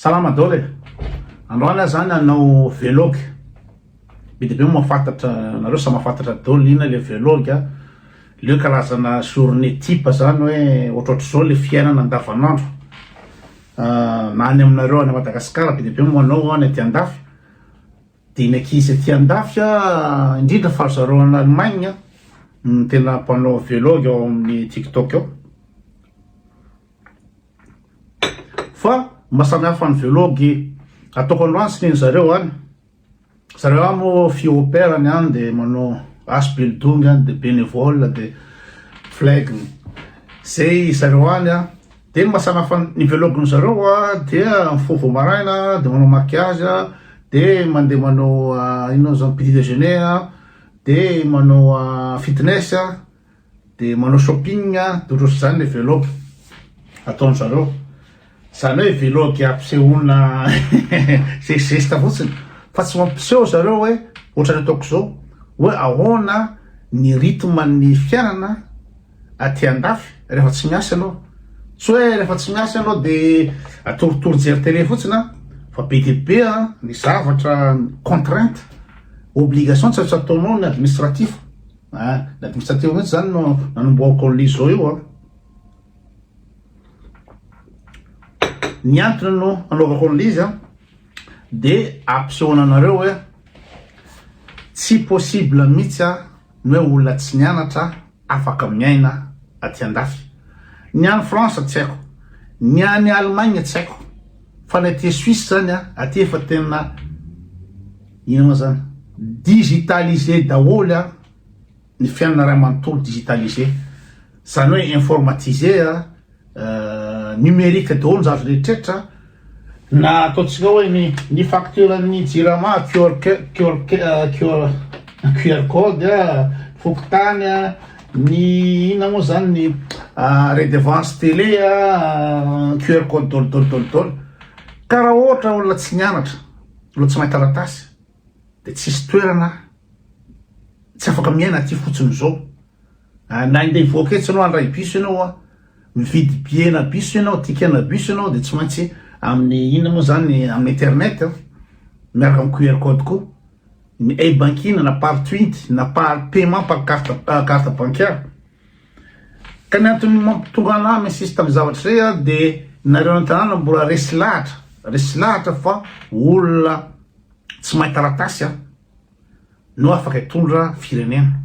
Salama daholo e. Androany zany anao vlog. Be dia be mahafantatra nareo sa mahafantatra daholo ina le vlog a. Le karazana journée type zany hoe ohatrohatry zao le fiainana andavanandro. Na any aminareo any Madagasikara be dia be manao any aty andafy. Dia ny ankizy aty andafy indrindra fa zareo any Allemagne tena mpanao vlog ao amin'ny TikTok ao. Fa mahasamihafa ny vlog ataoko androany sy ny zareo any. Zareo any moa fiopérany any dia manao asbildung any dia bénévole dia flag. Zay zareo any dia mahasamihafa ny vlog-ny zareo dia mifovo maraina dia manao maquillage dia mandeha manao ino zany petit déjeuner dia manao fitness dia manao shopping dia ohatrohatry zany le vlog ataony zareo. Zany hoe vlog ampisehoana zesta fotsiny fa tsy mampiseho zareo hoe ohatrany ataoko zao hoe ahoana ny rythme ny fiainana aty andafy rehefa tsy miasa anao. Tsy hoe rehefa tsy miasa anao dia atoritory jery télé fotsiny fa be dia be ny zavatra contrainte obligation tsy ataonao ny administratif. Ny administratif mihitsy zany no nanomboako an'ilay zao io ny antony no anaovako an'ilay izy dia ampisehoana anareo hoe tsy possible mihitsy ny hoe olona tsy nianatra afaka miaina aty andafy. Ny any France tsy haiko, ny any Allemagne tsy haiko, fa ny aty Suisse zany aty efa tena ino ma zany digitalisé daholo ny fiainana ray manontolo digitalisé zany hoe informatisé numérique daholo ny zavatra rehetrarehetra na ataontsika hoe ny facture ny jirama QR code fokotany ny ina moa zany ny redevance télé QR code daholo karaha ohatra olona tsy nianatra olona tsy mahita taratasy dia tsisy toerana tsy afaka miaina aty fotsiny zao. Na indeha hivoaka etsy anao handray bus ianao mividy biena bus ianao tikena bus ianao dia tsy maintsy amin'ny ina moa zany amin'ny internet miaraka amin'ny QR code koa ny e-banking na par twint na par paiement par carte bancaire. Ka ny antony mampitonga anahy minsisy tamin'ny zavatra zay dia nareo an-tanàna mbola resy lahatra fa olona tsy mahita taratasy no afaka hitondra firenena.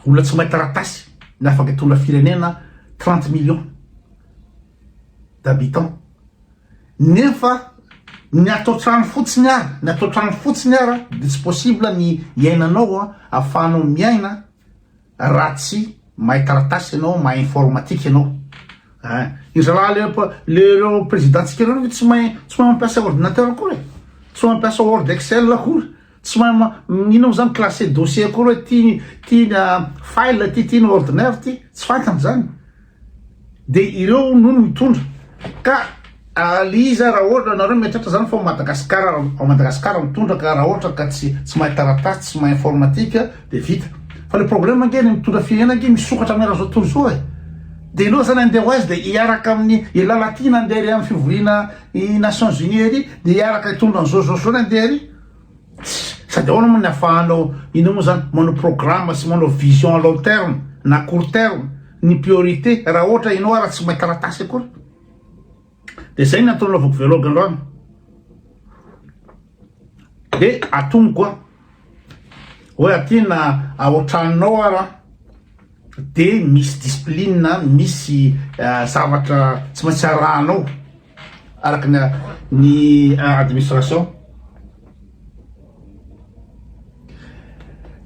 Olona tsy mahita taratasy no afaka hitondra firenena 30 millions d'habitants. Nefa ny atao trano fotsiny dia tsy possible ny iainanao ahafahanao miaina raha tsy mahita taratasy ianao mahay informatique ianao. Izalahy lereo présidentsika ireo tsy mahay mampiasa ordinateur akory, tsy mahay mampiasa word excel akory, tsy mahay ino zany classé dossier akory hoe tiana file tiana ordinaire ty tsy fantany zany. Dia ireo nono mitondra ka iza raha ohatra nareo miatratra zany fa Madagasikara mitondra ka raha ohatra ka tsy mahay taratasy tsy mahay informatique dia vita. Fa le problème ange ny mitondra firenena ange misokatra amin'ny raha zao tontolo zao dia ianao zany andeha ho azy dia hiaraka amin'ny lalatiana andeha ry amin'ny fivoriana i Nations Unies ery dia hiaraka hitondra an'izao andeha ery. Sady ahoana moa ny ahafahanao ino moa zany manao programme sy manao vision à long terme na court terme ny priorité raha ohatra ianao raha tsy mahay taratasy akory. Dia zay ny atao naovako vlog androany. Dia atomiko hoe aty na ao an-tranonao dia misy discipline misy zavatra tsy maintsy arahanao araka ny administration.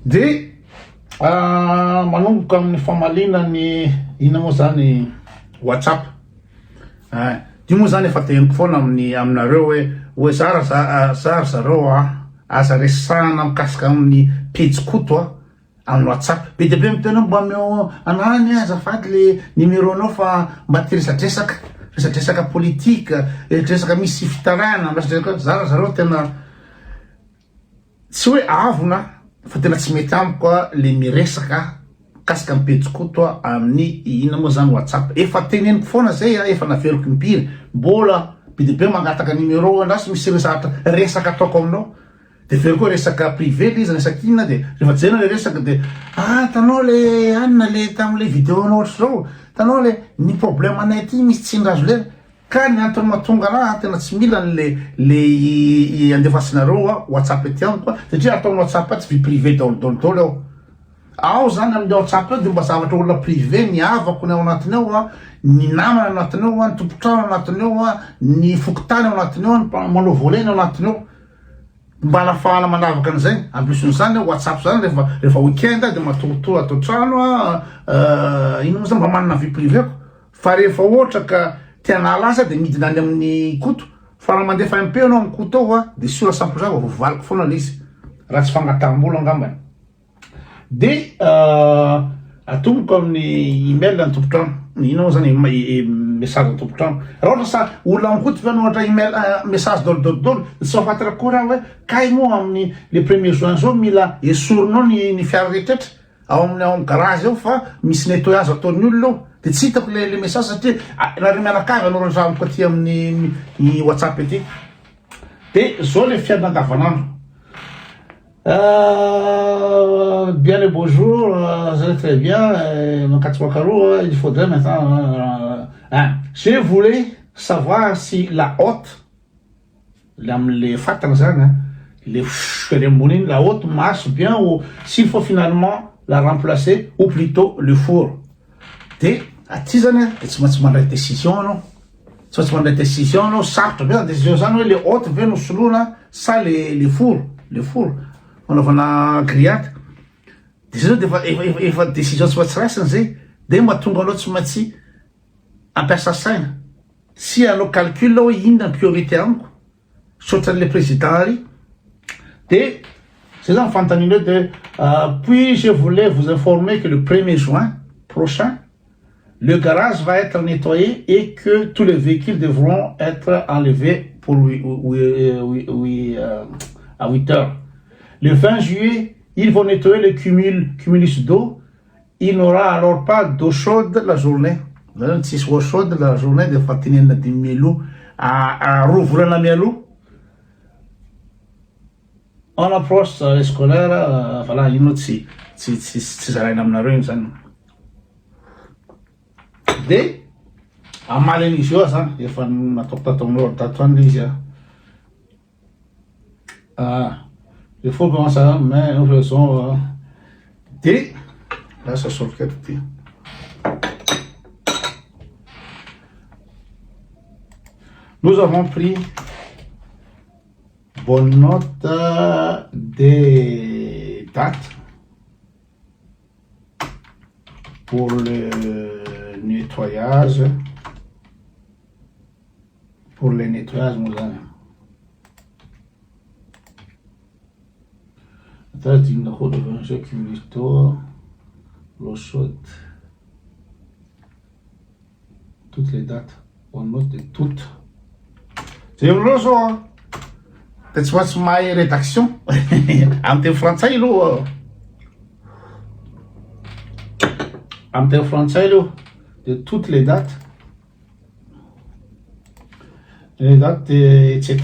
Dia manomboka amin'ny famalina ny ina moa zany WhatsApp. Io moa zany efa teniko foana aminareo hoe zara zareo aza resahana mikasika amin'ny page koto amin'ny WhatsApp. Be dia be mitena mba ameo anany azafady le numéro anao fa mba ty resadresaka politika, resaka misy fitarana zara zareo tena tsy hoe avona fa tena tsy mety amiko le miresaka kasika mipetiko toa amin'ny ina moa zany WhatsApp efa teneniko foana zay efa naveriko impiry mbola bidibe mangataka numéro andrasy misy resaka ataoko aminao de very koa resaka privé le izy resaka inona de rehefa jena le resaka de tanao le anina le tam'le vidéo anao ohatr'izao tanao le ny problème anay aty misy tsindrazo le ka ny antony mahatonga raha tena tsy mila le andefasinareo WhatsApp ety amiko satria ataonao WhatsApp tsy vie privé daolodolo ao zany amin'ny WhatsApp eo de mba zavatra olona privé ny havako ny ao anatiny ao ny namana anatiny ao ny tompotrano anatiny ao ny fokotany ao anatiny ao ny manao voleny ao anatiny ao mba anafahana manavaka an'izay ampisin'izany WhatsApp zany rehefa weekend de matorotory atao trano ino moa zany mba manana vie privé ko fa rehefa ohatra ka tiana lasa de midina any amin'ny koto fa raha mandefa MP anao amin'ny koto ao de sola sampoza vovaliko foana le izy raha tsy fangataham-bolo angambany de atomboko amin'ny email ny tompotrano ino zany message ny tompotrano raha ohatra sa olona mikoty fa ohatra email message dolodolodolo tsy afatara koa raha hoe kay moa amin'ny le premier juin zao mila esorinao ny fiara rehetrrehetra ao amin'ny garage ao fa misy nettoyage ataon'ny olona ao de tsy hitako le message satria nare mianakavy anao randragnoko aty amin'ny WhatsApp ety de zao le fiaina andavanandro bien le bonjour, vous allez très bien, il faudrait maintenant... Je voulais savoir si la haute, les la haute marche bien ou s'il faut finalement la remplacer ou plutôt le four. Et à tisane, tu m'as demandé la décision, non? Tu m'as demandé la décision, non? Ça, tu as décision, les hautes viennent au salon, ça, les fours, les fours. Fanaovana grillade de zay zao de efa décision tsy maintsy raisiny zay de mahatonga anao tsy maintsy ampiasa saina si anao calcul hoe inona priorité amiko saotran'le président ary de c'est ça fantanina de puis je voulais vous informer que le 1er juin prochain le garage va être nettoyé et que tous les véhicules devront être enlevés pour à 8 heures. Le 20 juillet, ils vont nettoyer le cumulus d'eau. Il n'aura alors pas d'eau chaude la journée. Si c'est eau chaude la journée, de fatiner de mielou à rouvrir la mielou. On approche scolaire, voilà, une autre si ça n'a pas rien. De, à Malénisio, ça, il faut ma topta ton lord, t'attends déjà. Il faut commencer à mettre une façon de là ça sort quelque chose. Nous avons pris bonne note des dates pour le nettoyage. Pour le nettoyage, nous allons. d'une roue de jeu cumulateur, l'eau chaude, toutes les dates, on note de toutes. C'est une leçon. That's what's my rédaction. Ante français lo. Ante français lo. De toutes les dates, etc.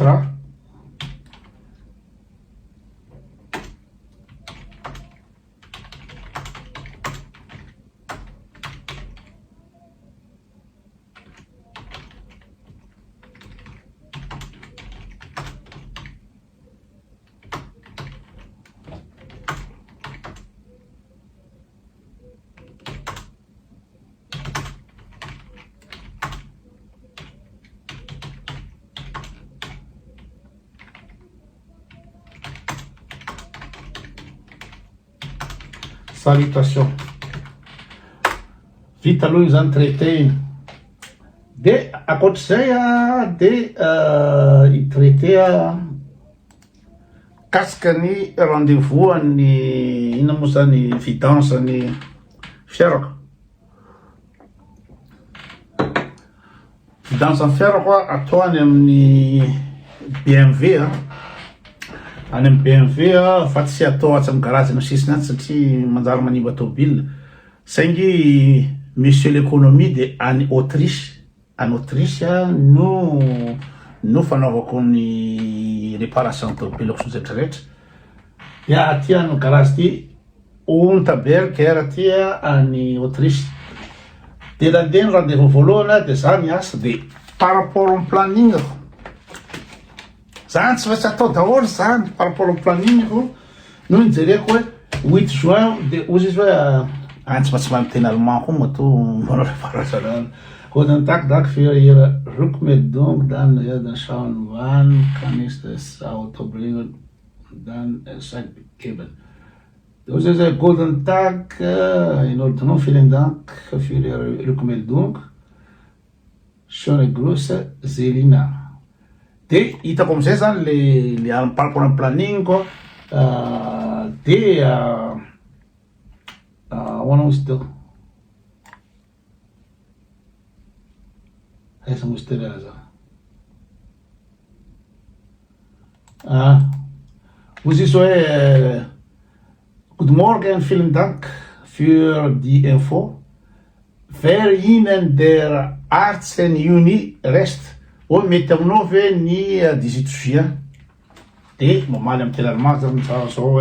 Salutations. Vite alors ils ont traité de à côté ils traitaient casque ni rendez-vous ni inamusa ni vidance ni fiero. Vidance en fiero quoi à toi ni BMW. Any amin'ny BMW fa tsy atao atsy amin'ny garage na sisiny aty satria manjary manimba tôbile saingy monsieur l'économie de any Autriche. Any Autriche no fanaovako ny réparation tobelako rehetrarehetra. Dia aty no garage ty Unterberger aty any Autriche. De nandeha ny randevo voalohany de za miasa de par rapport am planningako. Zany tsy maintsy atao daholo zany par rapport am planningako no nijereko hoe 8 juin de ozy izy hoe tsy maintsy mahay miteny allemand koa mato manao réparation. Guten Tag, danke für Ihre Rückmeldung. Dann werden schauen, wann kann ich das Auto bringen und dann Bescheid geben. Das ist guten Tag, in Ordnung, vielen Dank für Ihre Rückmeldung. Schöne Grüße, Selina. De hitako amizay zany le par rapport am planning koa de hoanao izy teo. Essa misteriosa. Muss ich so, guten Morgen, vielen Dank für die Info. Wer Ihnen der 18 Juni rest und mit dem 9 ni 18 juin. De, normal am Tellermaß, so,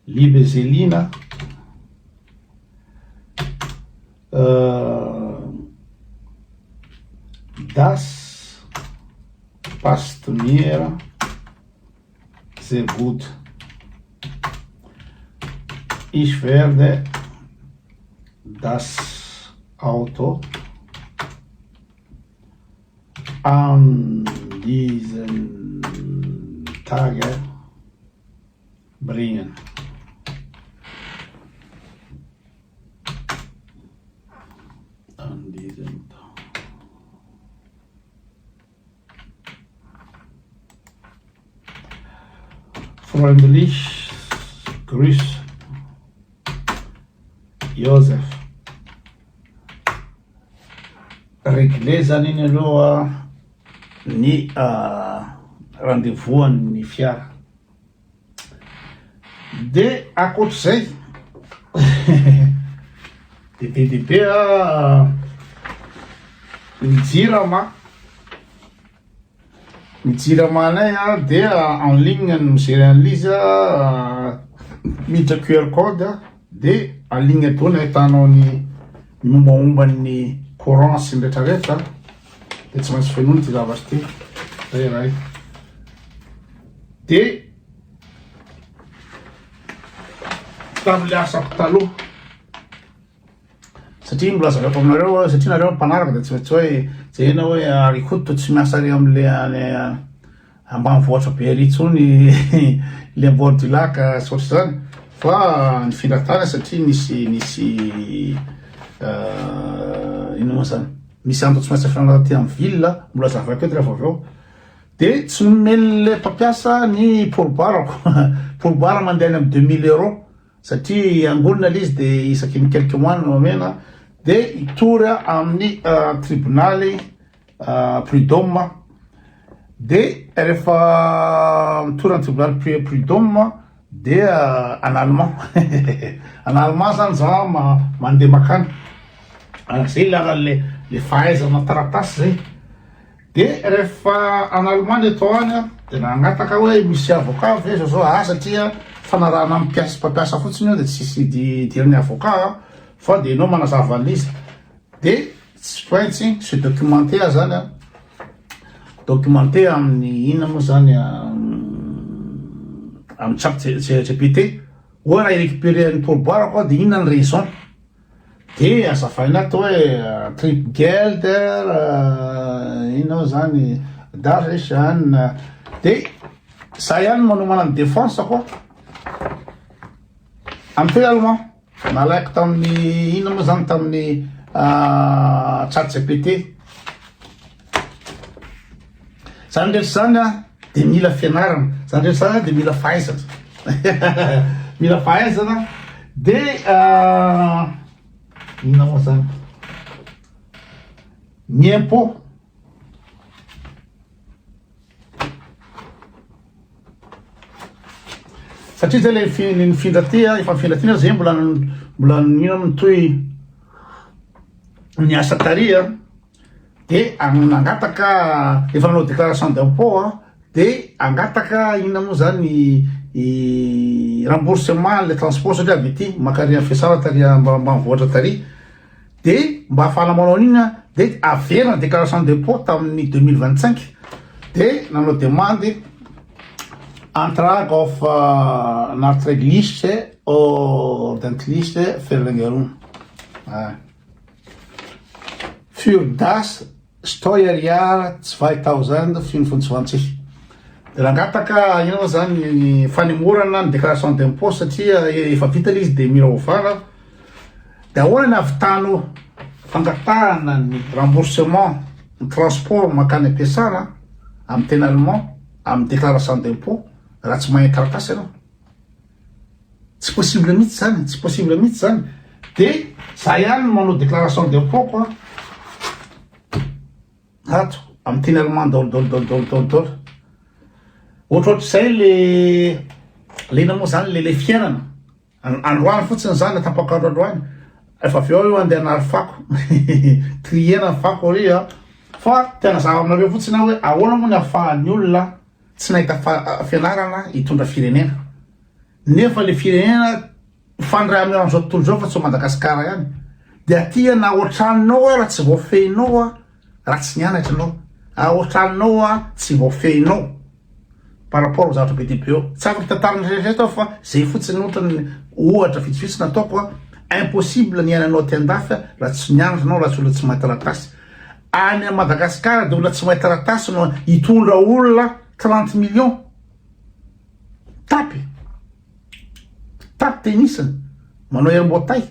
liebe Selina, das passt mir sehr gut. Ich werde das Auto an diesen Tage bringen. An diesem Tag. Freundlich grüß Josef. Reglezany iny aloha ny rendez-vous ny fiara. De akoatr'izay DB mijiramanay de en ligne no misery an'izy miditra QR code de en ligne atao no ahitanao ny mombamombany courant sy ny rehetrarehetra de tsy maintsy fenony ty zavatra ty zay raha de tamile asako taloha satria mbola zavako aminareo satria nareo mpanaraka de tsy maintsy hoe zena hoe arikoto tsy miasa ary amle ambanivohitra be ary itsony le ambord du lac sotry zany fa ny filatana satria nisy ino moa zany misy andro tsy maintsy afinana ty amin'ny ville mbola zavako eto rehefa avy eo de tsy nomeny le mpampiasa ny pourboirako pourboire mandeha amin'ny 2000 euros satria angolina l'izy de isaky ny quelques mois no amena de itory amin'ny tribunaly prud'homme de rehefa mitory amin'ny tribunaly prud'homme de en allemand en allemand zany za mandeha makany zay lara le fahaizana taratasy zay de rehefa en allemand le atao any de nagnataka hoe misy avocat ve zao satria fanarahana amin'ny mpampiasa fotsiny io de tsisy dirany avocat fa de enao manazava an'izy de tsy maintsy se documenter zany documenter amin'ny ina moa zany amin'ny ChatGPT hoe raha récupérer ny pourboire koa de inona ny raison de azavaina atao hoe Trippgelder ino zany Darrechen de za ihany manomana ny défense koa amin'ny teny allemand nalaiko tamin'ny ino moa zany tamin'ny ChatGPT zany rehetra zany de mila fianarana zany rehetra zany de mila fahaizana mila fahaizana de ino moa zany ny impôt satria zay le nifindra ty efa mifindra ty zay mbola ino mitoy niasa tary de angataka efa nanao déclaration d'impôt de angataka ina moa zany remboursement le transport satria avy ty makaria fiasara tary ambanivohitra tary de mba ahafahana manao an'iny de averina déclaration d'impôt tamin'ny 2025 de nanao demande antrag of nachträgliche ordentliche Verlängerung für das Steuerjahr 2025. De nangataka ino zany fanemorana ny déclaration d'impôt satria efa vita izy de mila ovana de ahoana ny avitano fangatahana ny remboursement ny transport makany ampiasana amin'ny teny allemand amin'ny déclaration d'impôt raha tsy mahay taratasy anao tsy possible mihitsy zany de za ihany manao déclaration d'impôt koa ato amin'ny teny allemand dolo ohatrohatr'izay le ina moa zany le fiainana androany fotsiny zany atapakandro androany efa avy eo io andeha anary fako triena fako ary fa tena zava aminareo fotsiny hoe ahoana moa ny ahafahan'ny olona tsy nahita fianarana hitondra firenena nefa le firenena fandray amin'ny amin'izao tontolo zao fa tsy Madagasikara ihany de aty na ohatranao raha tsy voafehinao raha tsy nianatra anao ohatranao tsy voafehinao par rapport aux zavatra be dia be eo tsy afaka tantarana rehetra fa zay fotsiny ohatra vitsivitsy nataoko impossible ny ainanao ty andafy raha tsy nianatra anao raha tsy olona tsy mahay taratasy any a Madagasikara de olona tsy mahay taratasy no hitondra olona 30 millions tapy tenisany manao erim-boatay